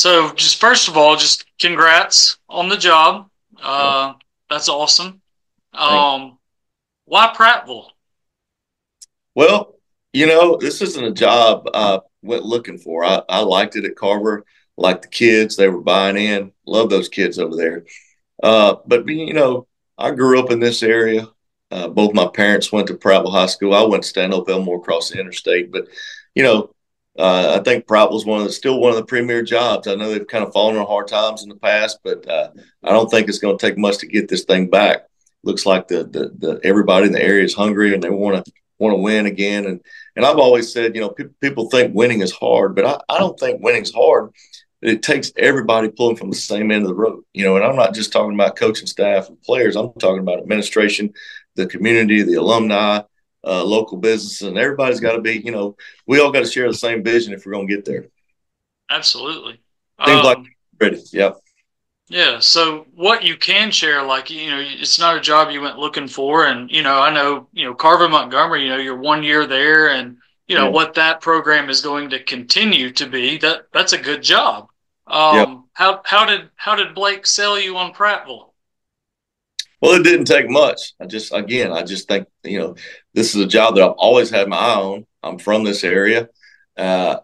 So, just first of all, just congrats on the job. Yeah, Uh, that's awesome. thank you. Um, why Prattville? Well, this isn't a job I went looking for. I liked it at Carver, liked the kids. They were buying in. Love those kids over there. But I grew up in this area. Both my parents went to Prattville High School. I went to Stanhope Elmore across the interstate. But, you know, I think Prattville's still one of the premier jobs. I know they've kind of fallen on hard times in the past, but I don't think it's going to take much to get this thing back. Looks like the everybody in the area is hungry and they want to win again. And I've always said, people think winning is hard, but I don't think winning's hard. It takes everybody pulling from the same end of the road, and I'm not just talking about coaching staff and players. I'm talking about administration, the community, the alumni, local businesses, and everybody's got to be, we all got to share the same vision if we're going to get there. Absolutely. Seems like Um, ready. Yeah. yeah. So, what you can share, like it's not a job you went looking for, and I know Carver Montgomery. You're 1 year there, and Yeah. what that program is going to continue to be. That's a good job. Yeah. How did Blake sell you on Prattville? Well, it didn't take much. I just think, this is a job that I've always had my eye on. I'm from this area. Uh,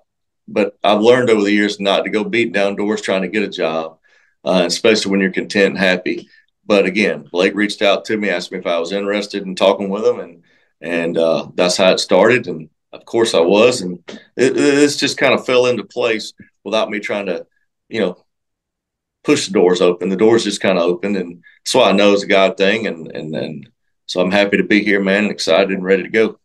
but I've learned over the years not to go beating down doors trying to get a job, especially when you're content and happy. But again, Blake reached out to me, asked me if I was interested in talking with him, and that's how it started. And of course, I was, and it's just kind of fell into place without me trying to, you know, push the doors open. The doors just kind of opened, and that's why I know it's a God thing. And so I'm happy to be here, man, and excited and ready to go.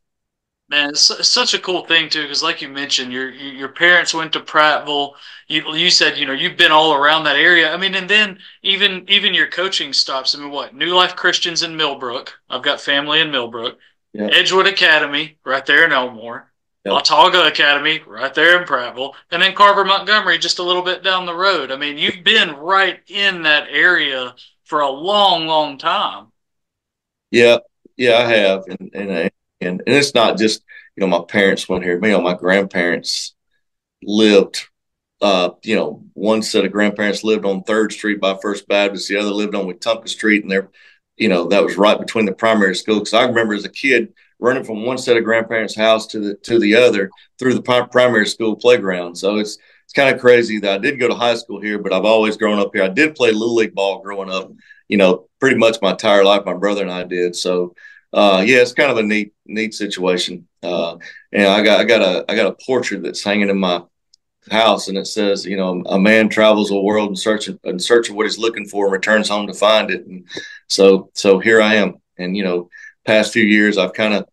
Man, it's such a cool thing too, because like you mentioned, your parents went to Prattville. You said you've been all around that area. I mean, and then even your coaching stops. I mean, what New Life Christians in Millbrook? I've got family in Millbrook. Yeah. Edgewood Academy right there in Elmore. Yep. Autauga Academy right there in Prattville, and then Carver Montgomery just a little bit down the road. I mean, you've been right in that area for a long, long time. Yeah, yeah, I have, and it's not just my parents went here. My grandparents lived. One set of grandparents lived on Third Street by First Baptist. The other lived on Wetumpka Street, and that was right between the primary school. Because I remember as a kid running from one set of grandparents' house to the other through the primary school playground. So it's kind of crazy that I did go to high school here, but I've always grown up here. I did play little league ball growing up, pretty much my entire life. My brother and I did. So yeah, it's kind of a neat situation. And I got a portrait that's hanging in my house, and it says, a man travels the world in search of what he's looking for and returns home to find it. And so here I am. And past few years I've kind of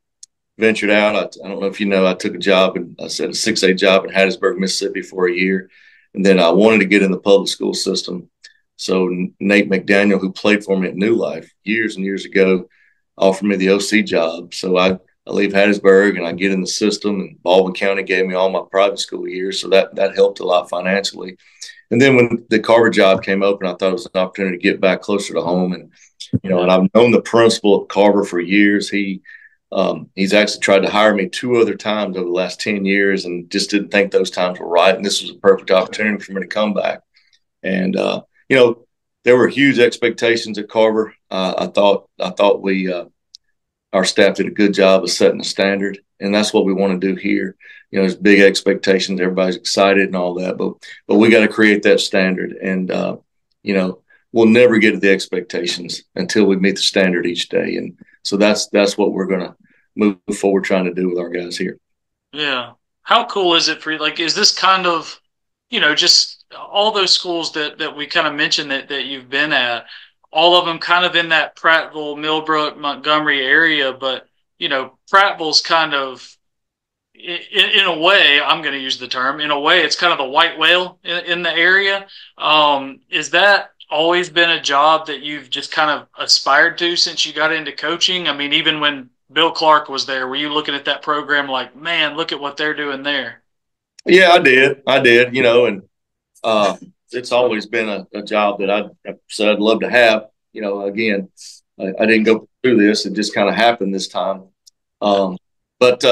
ventured out. I don't know if I took a job, and I said a 6A job in Hattiesburg, Mississippi for a year, and then I wanted to get in the public school system. So Nate McDaniel, who played for me at New Life years and years ago, offered me the OC job. So I leave Hattiesburg and I get in the system, and Baldwin County gave me all my private school years. So that helped a lot financially. And then when the Carver job came open, I thought it was an opportunity to get back closer to home. And I've known the principal at Carver for years. He's actually tried to hire me two other times over the last 10 years and just didn't think those times were right. And this was a perfect opportunity for me to come back. And, there were huge expectations at Carver. I thought our staff did a good job of setting the standard, and that's what we want to do here. There's big expectations, everybody's excited and all that, but we got to create that standard, and we'll never get to the expectations until we meet the standard each day, and so that's what we're going to move forward trying to do with our guys here. Yeah. How cool is it for you? Like, is this kind of, just all those schools that we kind of mentioned that you've been at, all of them kind of in that Prattville, Millbrook, Montgomery area, but, Prattville's kind of, in a way, I'm going to use the term, in a way, it's kind of the white whale in the area. Is that always been a job that you've just kind of aspired to since you got into coaching? I mean, even when Bill Clark was there, were you looking at that program like, man, look at what they're doing there? Yeah, I did, and uh, it's always been a job that I said I'd love to have. Again, I didn't go through this; it just kind of happened this time. Um, but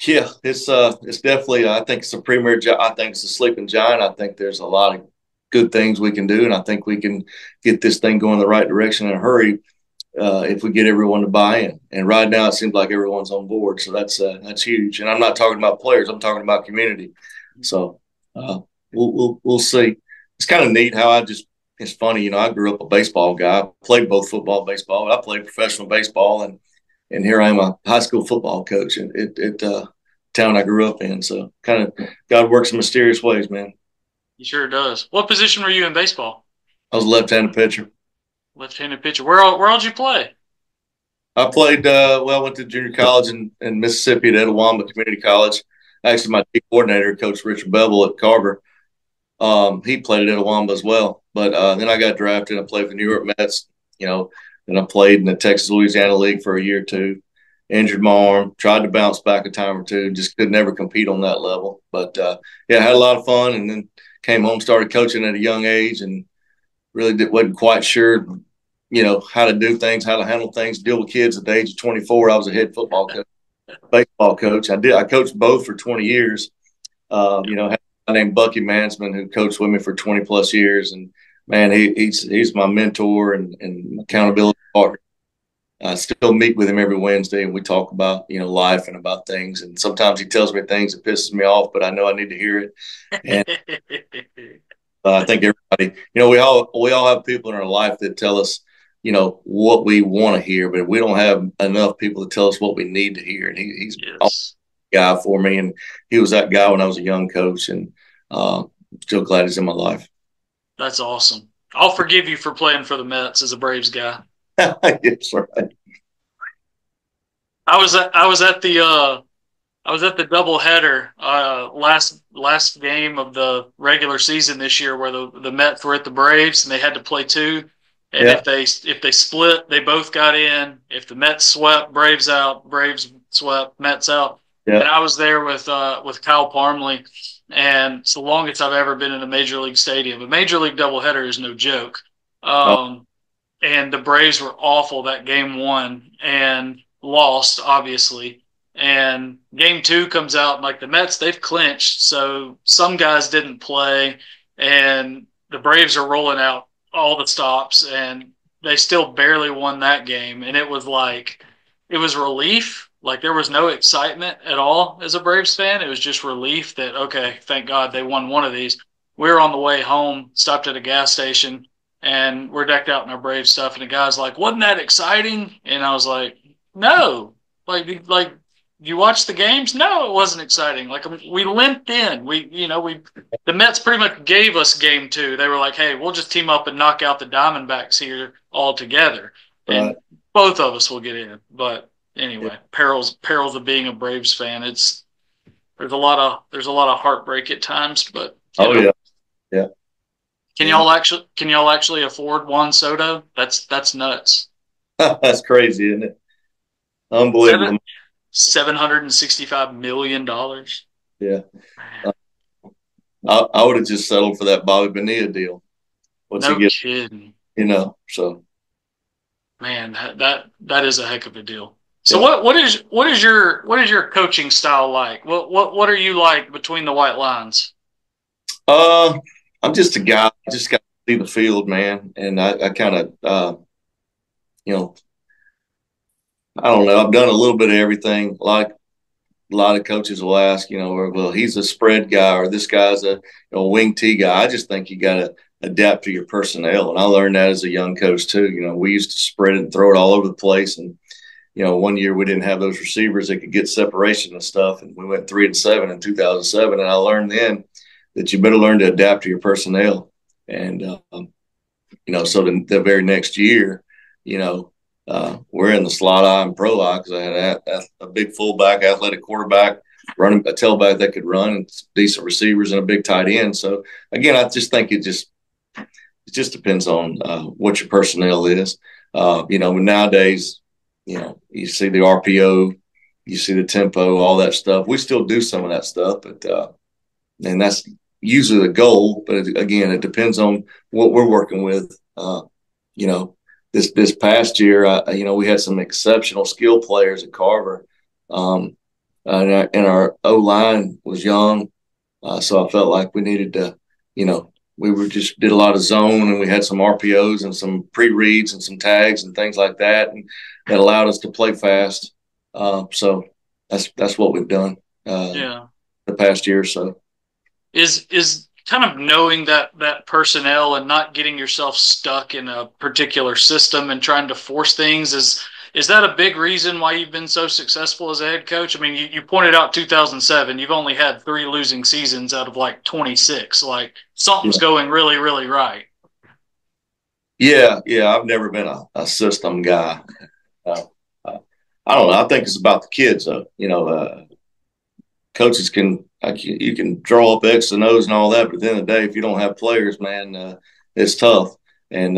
Yeah, it's definitely. I think it's a premier. I think it's a sleeping giant. I think there's a lot of good things we can do, and I think we can get this thing going in the right direction in a hurry if we get everyone to buy in. And right now, it seems like everyone's on board, so that's huge. And I'm not talking about players; I'm talking about community. So uh, we'll see. It's kind of neat how I just. It's funny, I grew up a baseball guy. I played both football and baseball. I played professional baseball, and here I am, a high school football coach at town I grew up in. So kind of God works in mysterious ways, man. He sure does. What position were you in baseball? I was a left-handed pitcher. Left-handed pitcher. Where all did you play? I played I went to junior college in Mississippi at Etowah Community College. Actually, my team coordinator, Coach Richard Bevel at Carver, he played at Etowah as well. But then I got drafted. I played for the New York Mets. And I played in the Texas Louisiana League for a year or two. Injured my arm, tried to bounce back a time or two, just could never compete on that level. But yeah, I had a lot of fun, and then came home, started coaching at a young age, and really wasn't quite sure, how to do things, how to handle things, deal with kids at the age of 24. I was a head football coach, baseball coach. I coached both for 20 years. Had a guy named Bucky Mansman who coached with me for 20 plus years, and man, he's my mentor and accountability partner. I still meet with him every Wednesday, and we talk about life and about things. And sometimes he tells me things that pisses me off, but I know I need to hear it. And I think everybody, we all have people in our life that tell us, what we want to hear, but we don't have enough people to tell us what we need to hear. And he's Yes. a guy for me, and he was that guy when I was a young coach, and still glad he's in my life. That's awesome. I'll forgive you for playing for the Mets as a Braves guy. Yes, right. I was at the doubleheader last game of the regular season this year, where the Mets were at the Braves and they had to play two. And Yeah, if they split, they both got in. If the Mets swept, Braves out. Braves swept, Mets out. yeah. And I was there with Kyle Parmley, and it's the longest I've ever been in a major league stadium. A major league doubleheader is no joke. Oh, Um, and the Braves were awful that game one and lost, obviously. And game two comes out, and like the Mets, they've clinched. So some guys didn't play, and the Braves are rolling out all the stops, and they still barely won that game. And it was relief. Like there was no excitement at all as a Braves fan. It was just relief that, okay, thank God they won one of these. We were on the way home, stopped at a gas station, and we're decked out in our Brave stuff. And the guy's like, "Wasn't that exciting?" And I was like, "No, like you watched the games? No, it wasn't exciting. Like we limped in. The Mets pretty much gave us game two. They were like, "Hey, we'll just team up and knock out the Diamondbacks here all together, and right. both of us will get in." But Yeah. anyway, perils of being a Braves fan. There's a lot of heartbreak at times, but Oh yeah, yeah, yeah. can y'all actually afford Juan Soto? That's nuts. That's crazy, isn't it? Seven Unbelievable. $765 million. Yeah. I would have just settled for that Bobby Bonilla deal. What's he No get? kidding. So Man, that is a heck of a deal. So yeah. what is your coaching style like? What are you like between the white lines? Uh, I'm just a guy. I just got to see the field, man, and I kind of you know, I don't know. I've done a little bit of everything. Like a lot of coaches will ask, or, well, he's a spread guy, or this guy's a wing T guy. I just think you got to adapt to your personnel, and I learned that as a young coach too. We used to spread it and throw it all over the place, and one year we didn't have those receivers that could get separation and stuff, and we went 3-7 in 2007. And I learned then that you better learn to adapt to your personnel, and so the very next year, you know, we're in the slot eye and pro eye because I had a big fullback, athletic quarterback, running a tailback that could run, and decent receivers and a big tight end. So again, I just think it just depends on what your personnel is. Nowadays, you see the RPO, you see the tempo, all that stuff. We still do some of that stuff, but and that's usually the goal. But again, it depends on what we're working with. You know, this past year, we had some exceptional skill players at Carver. and our O line was young, so I felt like we needed to, we were just did a lot of zone, and we had some RPOs and some pre reads and some tags and things like that, and that allowed us to play fast. So that's what we've done Yeah. the past year or so. Is kind of knowing that personnel and not getting yourself stuck in a particular system and trying to force things, is that a big reason why you've been so successful as a head coach? I mean, you pointed out 2007, you've only had 3 losing seasons out of like 26. Like something's Yeah. going really, really right. Yeah. I've never been a system guy. Uh, uh, I don't know. I think it's about the kids, though. Coaches can you can draw up X and O's and all that, but at the end of the day, if you don't have players, man, it's tough. And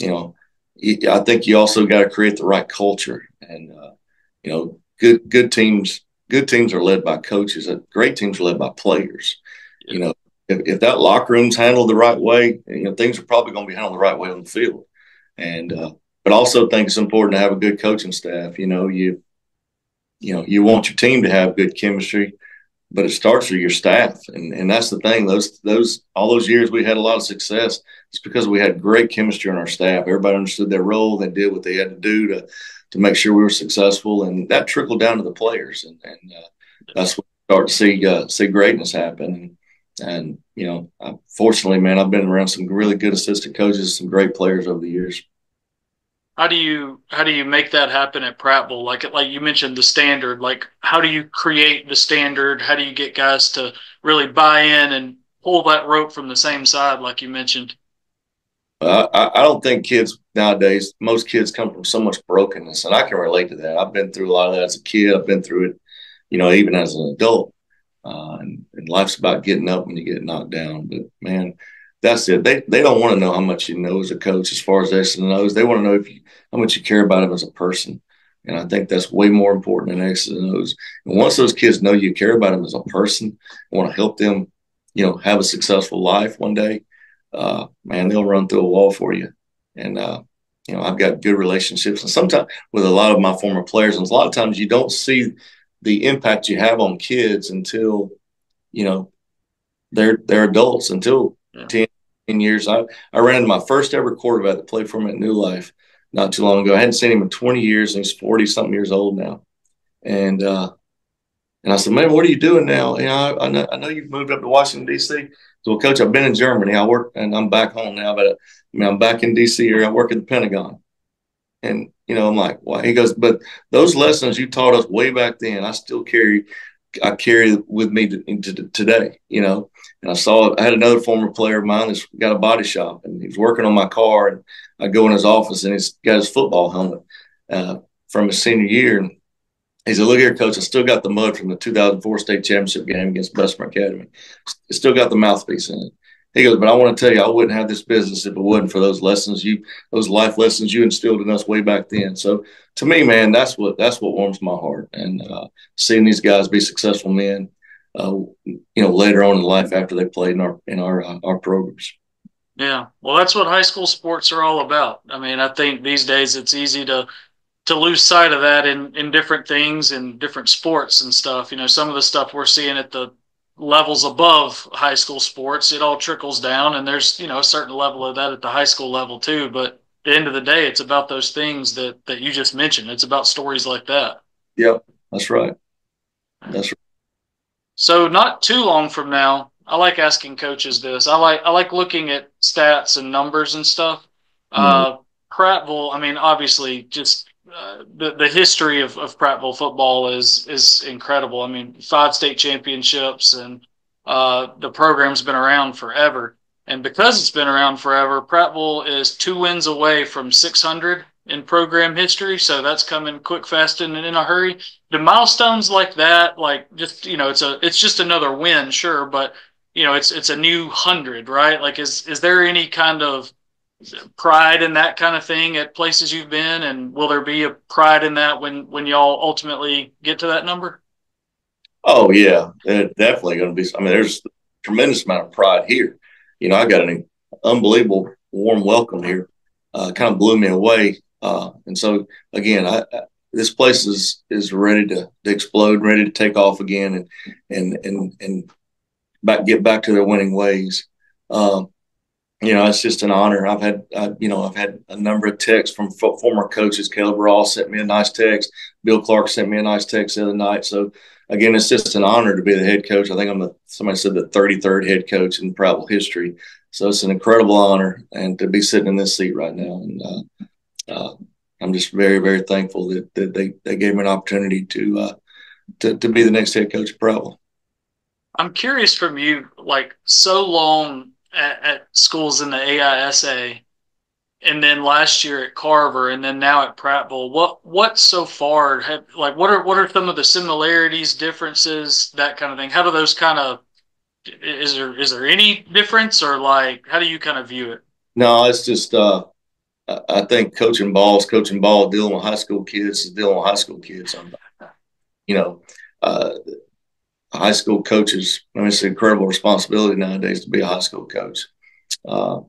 you know, I think you also got to create the right culture. And good teams are led by coaches. Great teams are led by players. Yeah. You know, if that locker room's handled the right way, things are probably going to be handled the right way on the field. And but also think it's important to have a good coaching staff. You want your team to have good chemistry, but it starts with your staff, and that's the thing. Those all those years we had a lot of success. It's because we had great chemistry on our staff. Everybody understood their role. They did what they had to do to make sure we were successful, and that trickled down to the players, and that's what we start to see greatness happen. And fortunately, man, I've been around some really good assistant coaches, some great players over the years. How do you make that happen at Prattville? Like you mentioned the standard. Like how do you create the standard? How do you get guys to really buy in and pull that rope from the same side, like you mentioned? I don't think kids nowadays, most kids come from so much brokenness, and I can relate to that. I've been through a lot of that as a kid. I've been through it, even as an adult. And life's about getting up when you get knocked down. But man, that's it. They don't want to know how much you know as a coach as far as X and O's. They want to know how much you care about them as a person. And I think that's way more important than X's and O's. And once those kids know you care about them as a person, want to help them, have a successful life one day, man, they'll run through a wall for you. And I've got good relationships, and sometimes with a lot of my former players, and a lot of times you don't see the impact you have on kids until they're adults, until Yeah. 10 years. I ran into my first ever quarterback that played for me at New Life not too long ago. I hadn't seen him in 20 years, and he's 40 something years old now. And I said, man, what are you doing now? I know you've moved up to Washington, D.C. So, well, Coach, I've been in Germany. I work, and I'm back home now, but I'm back in D.C. area. I work at the Pentagon. And, I'm like, why? He goes, but those lessons you taught us way back then, I carry with me into today, And I had another former player of mine that's got a body shop, and he was working on my car, and I go in his office, and he's got his football helmet from his senior year. And he said, look here, Coach, I still got the mud from the 2004 state championship game against Bessemer Academy. It's still got the mouthpiece in it. He goes, but I want to tell you, I wouldn't have this business if it wasn't for those lessons those life lessons you instilled in us way back then. So to me, man, that's what warms my heart. And seeing these guys be successful men, later on in life after they played in our programs. Yeah. Well, that's what high school sports are all about. I mean, I think these days it's easy to lose sight of that in different things and different sports and stuff. Some of the stuff we're seeing at the levels above high school sports, it all trickles down, and there's a certain level of that at the high school level too. But at the end of the day, it's about those things that you just mentioned. It's about stories like that. Yep, that's right. That's right. So not too long from now, I like asking coaches this. I like looking at stats and numbers and stuff. Mm-hmm. Prattville, I mean, obviously, just the history of Prattville football is incredible. I mean, 5 state championships, and the program's been around forever. And because it's been around forever, Prattville is 2 wins away from 600 in program history. So that's coming quick, fast, and in a hurry. The milestones like that, like just it's just another win, sure, but it's a new 100, right? Like, is there any kind of pride in that kind of thing at places you've been, and will there be a pride in that when y'all ultimately get to that number? Oh yeah, there's definitely going to be. I mean, there's a tremendous amount of pride here. I got an unbelievable warm welcome here. Kind of blew me away. And so again, this place is ready to explode, ready to take off again, and get back to their winning ways. Um, it's just an honor. I've had a number of texts from former coaches. Caleb Ross sent me a nice text. Bill Clark sent me a nice text the other night. So again, it's just an honor to be the head coach. I think somebody said the 33rd head coach in Prattville history. So it's an incredible honor, and to be sitting in this seat right now. And I'm just very, very thankful that they gave me an opportunity to be the next head coach of Prattville. I'm curious from you, like so long at schools in the AISA, and then last year at Carver, and then now at Prattville. What so far have like what are some of the similarities, differences, that kind of thing? How do those kind of is there any difference, or like how do you kind of view it? No, it's just I think coaching ball is coaching ball. Dealing with high school kids is dealing with high school kids. You know, uh, high school coaches. I mean, it's an incredible responsibility nowadays to be a high school coach. Uh,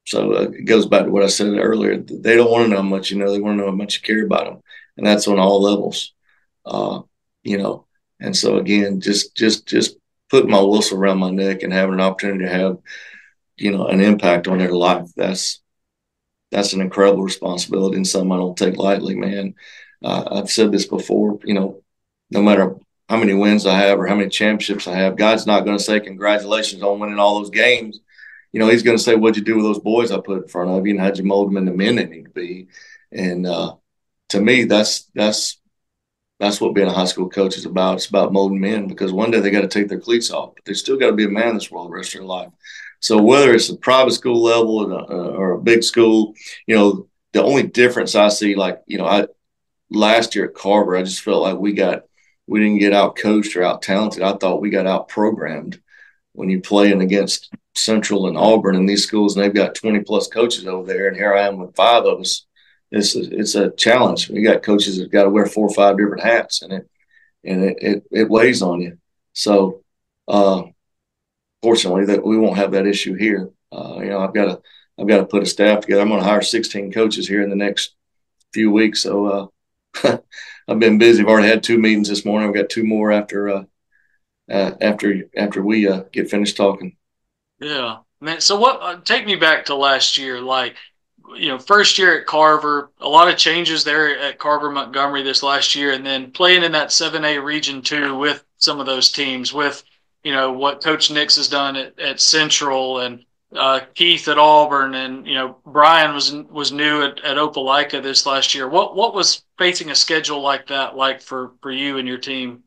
so it goes back to what I said earlier. They don't want to know how much you know. They want to know how much you care about them, and that's on all levels. Uh, you know, and so again, just putting my whistle around my neck and having an opportunity to have an impact on their life. That's an incredible responsibility and something I don't take lightly, man. I've said this before. No matter how many wins I have or how many championships I have, God's not going to say congratulations on winning all those games. He's going to say, what'd you do with those boys I put in front of you, and how'd you mold them into men they need to be? And to me, that's what being a high school coach is about. It's about molding men, because one day they got to take their cleats off, but they still got to be a man in this world the rest of their life. So whether it's a private school level or a big school, the only difference I see, last year at Carver, I just felt like we didn't get out coached or out talented. I thought we got out programmed. When you're playing against Central and Auburn and these schools, and they've got 20 plus coaches over there, and here I am with 5 of us. It's a challenge. We got coaches that got to wear 4 or 5 different hats, and it weighs on you. So fortunately, that we won't have that issue here. I've got to put a staff together. I'm going to hire 16 coaches here in the next few weeks. So I've been busy. I've already had 2 meetings this morning. I've got 2 more after we get finished talking. Yeah, man. So what? Take me back to last year. Like, first year at Carver, a lot of changes there at Carver Montgomery this last year, and then playing in that 7A Region 2 with some of those teams, with what Coach Nix has done at Central, and Keith at Auburn, and Brian was new at Opelika this last year. What was facing a schedule like that like for you and your team?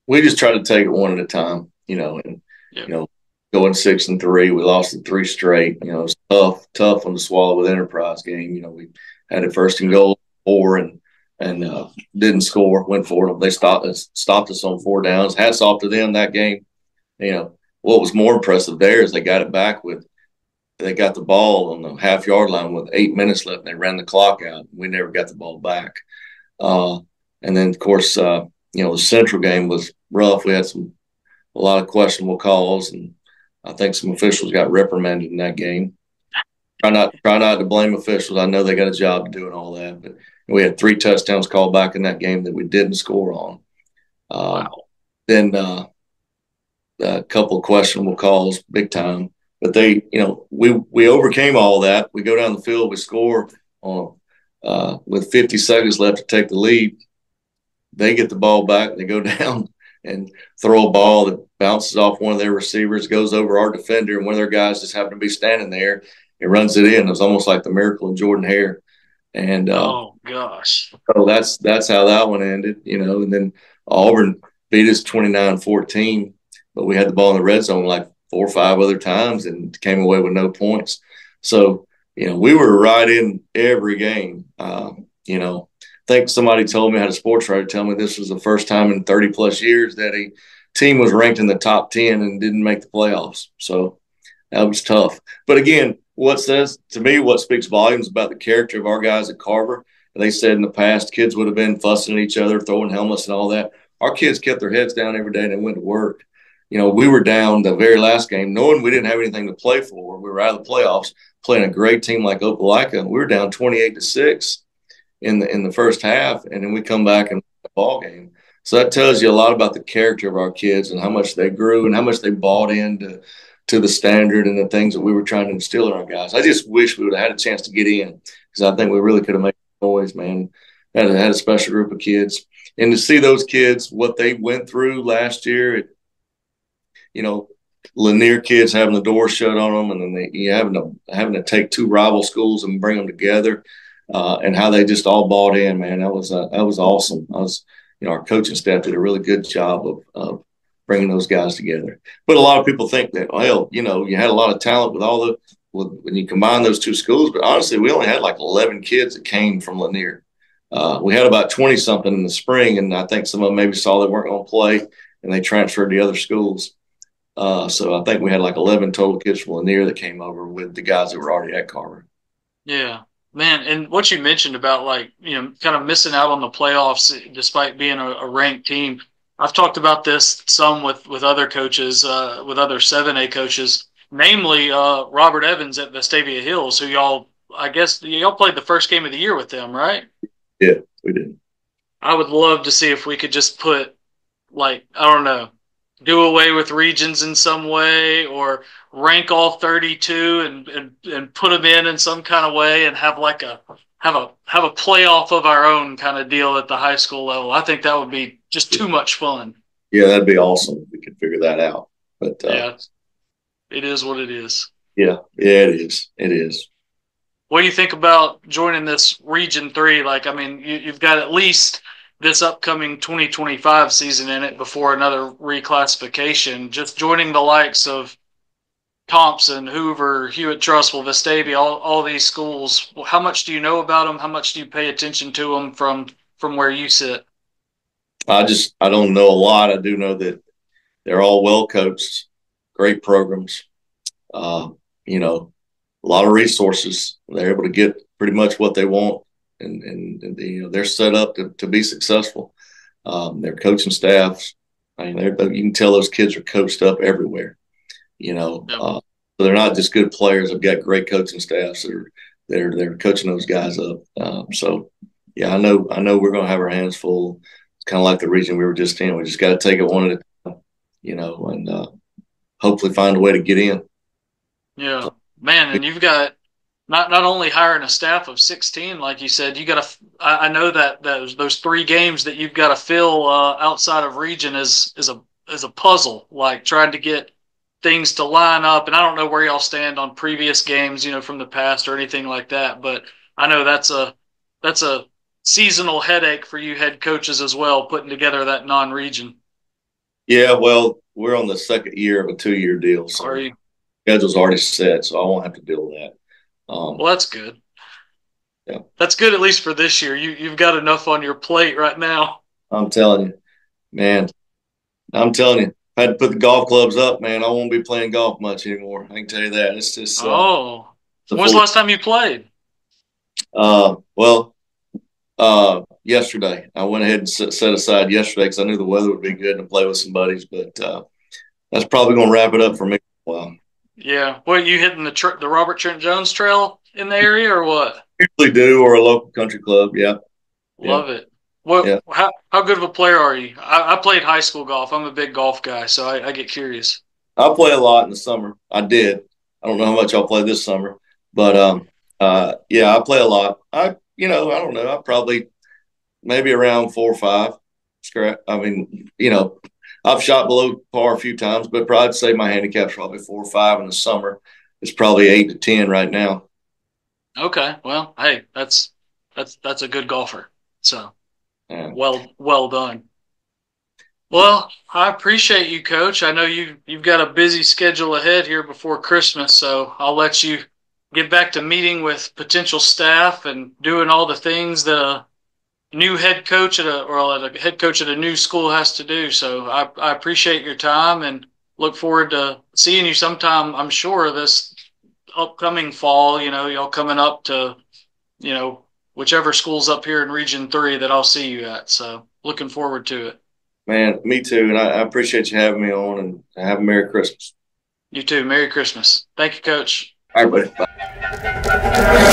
We just try to take it one at a time, and Yeah. Going 6-3, we lost it 3 straight. It was tough one to swallow with Enterprise game. We had it first and goal 4 and didn't score. Went for them. They stopped us on 4 downs. Hats off to them that game. What was more impressive there is they got it back they got the ball on the half-yard line with 8 minutes left, and they ran the clock out. We never got the ball back. And then, of course, the Central game was rough. We had a lot of questionable calls, and I think some officials got reprimanded in that game. Try not to blame officials. I know they got a job to do and all that, but we had 3 touchdowns called back in that game that we didn't score on. Wow. Then a couple of questionable calls, big time. But we overcame all that. We go down the field, we score on with 50 seconds left to take the lead. They get the ball back. They go down and throw a ball that bounces off one of their receivers, goes over our defender, and one of their guys just happened to be standing there. It runs it in. It was almost like the miracle of Jordan Hare. And Oh gosh. so that's how that one ended, And then Auburn beat us 29-14, but we had the ball in the red zone like 4 or 5 other times and came away with no points. So we were right in every game. I think somebody told me, I had a sports writer tell me this was the first time in 30 plus years that a team was ranked in the top 10 and didn't make the playoffs. So that was tough. But again, what speaks volumes about the character of our guys at Carver. They said in the past, kids would have been fussing at each other, throwing helmets and all that. Our kids kept their heads down every day and they went to work. We were down the very last game, knowing we didn't have anything to play for. We were out of the playoffs, playing a great team like Opelika. We were down 28-6. in the first half, and then we come back and win the ball game. So that tells you a lot about the character of our kids and how much they grew and how much they bought into to the standard and the things that we were trying to instill in our guys. I just wish we would have had a chance to get in because I think we really could have made noise, man. Had a special group of kids, and to see those kids what they went through last year, you know, Lanier kids having the door shut on them, and then you having to take two rival schools and bring them together, and how they just all bought in, man. That was awesome. Our coaching staff did a really good job of bringing those guys together. But a lot of people think that, well, you had a lot of talent when you combine those two schools. But honestly, we only had like 11 kids that came from Lanier. We had about 20 something in the spring, and I think some of them maybe saw they weren't going to play, and they transferred to other schools. So I think we had like 11 total kids from Lanier that came over with the guys that were already at Carver. Yeah, man. And what you mentioned about kind of missing out on the playoffs despite being a ranked team. I've talked about this some with other coaches, with other 7A coaches, namely Robert Evans at Vestavia Hills, who I guess y'all played the first game of the year with them, right? Yeah, we did. I would love to see if we could just put, I don't know, do away with regions in some way, or rank all 32 and put them in some kind of way, and have a playoff of our own kind of deal at the high school level. I think that would be just too much fun. Yeah, that'd be awesome if we could figure that out. But yeah, it is what it is. Yeah, it is. It is. What do you think about joining this Region 3? You've got at least this upcoming 2025 season in it before another reclassification. Just joining the likes of Thompson, Hoover, Hewitt-Trussville, Vestavia, all these schools. How much do you know about them? How much do you pay attention to them from where you sit? I don't know a lot. I do know that they're all well coached, great programs. A lot of resources. They're able to get pretty much what they want, and they're set up to be successful. Their coaching staffs, you can tell those kids are coached up everywhere. Yep. So they're not just good players. They've got great coaching staffs they're coaching those guys up. So yeah, I know we're going to have our hands full. It's kind of like the region we were just in. We just got to take it one at a time, and hopefully find a way to get in. Yeah, man, and you've got not only hiring a staff of 16, like you said, you got to. I know that those 3 games that you've got to fill outside of region is a puzzle, like trying to get things to line up. And I don't know where y'all stand on previous games, from the past or anything like that, but I know that's a seasonal headache for you head coaches as well, putting together that non-region. Yeah, well, we're on the second year of a 2-year deal, so are you? Schedule's already set, so I won't have to deal with that. Well, that's good. Yeah, that's good at least for this year. You've got enough on your plate right now. I'm telling you, man. I'm telling you, if I had to put the golf clubs up, man, I won't be playing golf much anymore. I can tell you that. It's just when's the last time you played? Well, yesterday. I went ahead and set aside yesterday because I knew the weather would be good to play with some buddies. But that's probably going to wrap it up for me for a while. Yeah. What, you hitting the Robert Trent Jones Trail in the area or what? Usually do, or a local country club. Yeah. Love it. What? Yeah. How good of a player are you? I played high school golf. I'm a big golf guy, so I get curious. I play a lot in the summer. I did. I don't know how much I'll play this summer, but yeah, I play a lot. I don't know. I probably maybe around 4 or 5. I mean, I've shot below par a few times, but probably say my handicap's probably 4 or 5 in the summer. It's probably 8 to 10 right now. Okay, well, hey, that's a good golfer. So, yeah. Well done. Well, I appreciate you, Coach. I know you've got a busy schedule ahead here before Christmas, so I'll let you get back to meeting with potential staff and doing all the things that a new head coach at a head coach at a new school has to do. So I appreciate your time and look forward to seeing you sometime, I'm sure, this upcoming fall. Y'all coming up to, whichever school's up here in Region 3 that I'll see you at. So looking forward to it. Man, me too. And I appreciate you having me on, and have a Merry Christmas. You too. Merry Christmas. Thank you, Coach. All right, buddy. Bye.